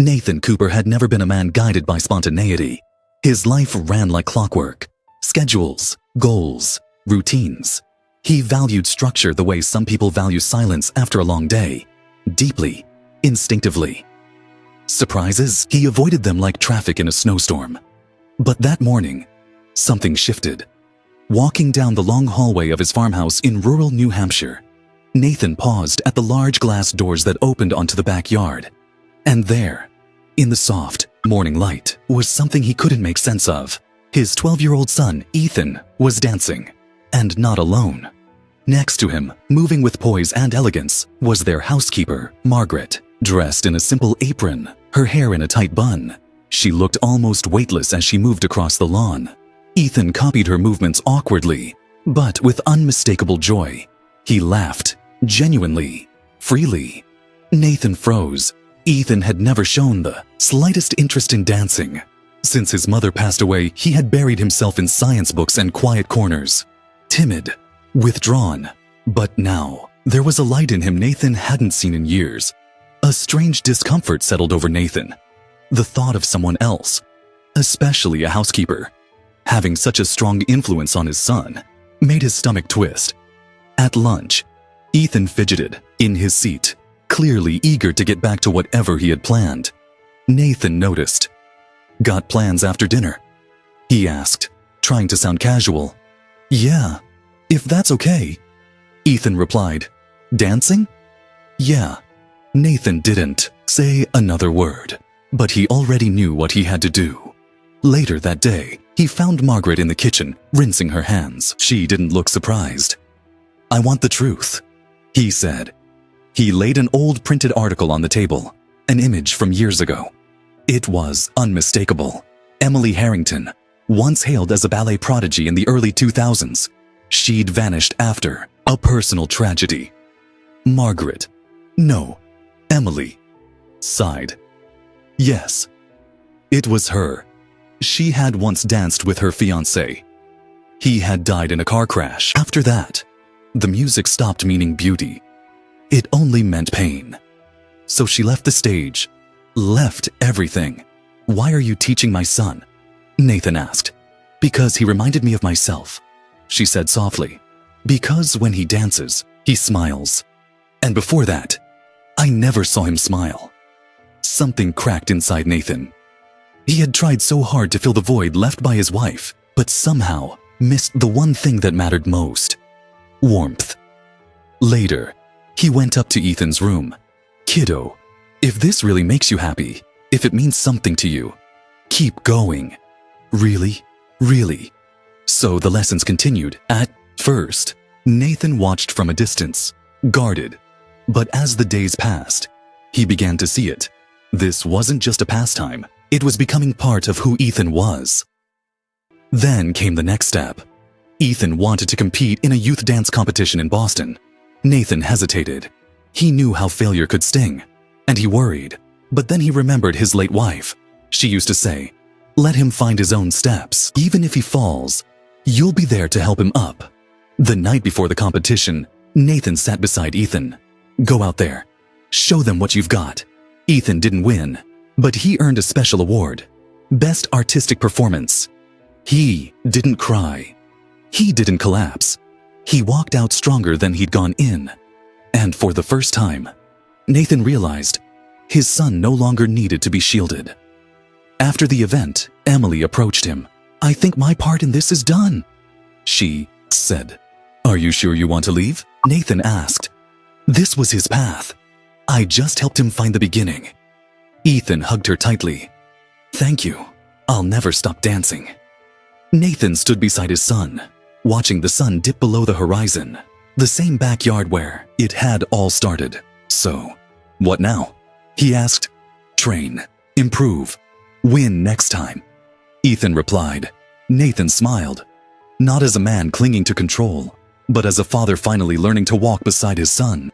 Nathan Cooper had never been a man guided by spontaneity. His life ran like clockwork. Schedules, goals, routines. He valued structure the way some people value silence after a long day. Deeply, instinctively. Surprises, he avoided them like traffic in a snowstorm. But that morning, something shifted. Walking down the long hallway of his farmhouse in rural New Hampshire, Nathan paused at the large glass doors that opened onto the backyard. And there, in the soft morning light, was something he couldn't make sense of. His 12-year-old son, Ethan, was dancing, and not alone. Next to him, moving with poise and elegance, was their housekeeper, Margaret, dressed in a simple apron, her hair in a tight bun. She looked almost weightless as she moved across the lawn. Ethan copied her movements awkwardly, but with unmistakable joy. He laughed, genuinely, freely. Nathan froze. Ethan had never shown the slightest interest in dancing. Since his mother passed away, he had buried himself in science books and quiet corners. Timid, withdrawn. But now, there was a light in him Nathan hadn't seen in years. A strange discomfort settled over Nathan. The thought of someone else, especially a housekeeper, having such a strong influence on his son, made his stomach twist. At lunch, Ethan fidgeted in his seat, clearly eager to get back to whatever he had planned. Nathan noticed. "Got plans after dinner?" he asked, trying to sound casual. "Yeah, if that's okay," Ethan replied. "Dancing?" "Yeah." Nathan didn't say another word, but he already knew what he had to do. Later that day, he found Margaret in the kitchen, rinsing her hands. She didn't look surprised. "I want the truth," he said. He laid an old printed article on the table, an image from years ago. It was unmistakable. Emily Harrington, once hailed as a ballet prodigy in the early 2000s. She'd vanished after a personal tragedy. Margaret, no, Emily, sighed. Yes, it was her. She had once danced with her fiancé. He had died in a car crash. After that, the music stopped meaning beauty. It only meant pain. So she left the stage, left everything. "Why are you teaching my son?" Nathan asked. "Because he reminded me of myself," she said softly. "Because when he dances, he smiles. And before that, I never saw him smile." Something cracked inside Nathan. He had tried so hard to fill the void left by his wife, but somehow missed the one thing that mattered most: warmth. Later, he went up to Ethan's room. "Kiddo, if this really makes you happy, if it means something to you, keep going. Really, really." So the lessons continued. At first, Nathan watched from a distance, guarded. But as the days passed, he began to see it. This wasn't just a pastime. It was becoming part of who Ethan was. Then came the next step. Ethan wanted to compete in a youth dance competition in Boston. Nathan hesitated. He knew how failure could sting, and he worried. But then he remembered his late wife. She used to say, "Let him find his own steps. Even if he falls, you'll be there to help him up." The night before the competition, Nathan sat beside Ethan. "Go out there. Show them what you've got." Ethan didn't win, but he earned a special award. Best Artistic Performance. He didn't cry. He didn't collapse. He walked out stronger than he'd gone in. And for the first time, Nathan realized his son no longer needed to be shielded. After the event, Emily approached him. "I think my part in this is done," she said. "Are you sure you want to leave?" Nathan asked. This was his path. I just helped him find the beginning. Ethan hugged her tightly. "Thank you. I'll never stop dancing." Nathan stood beside his son, watching the sun dip below the horizon, the same backyard where it had all started. "So, what now?" he asked. "Train, improve, win next time," Ethan replied. Nathan smiled, not as a man clinging to control, but as a father finally learning to walk beside his son.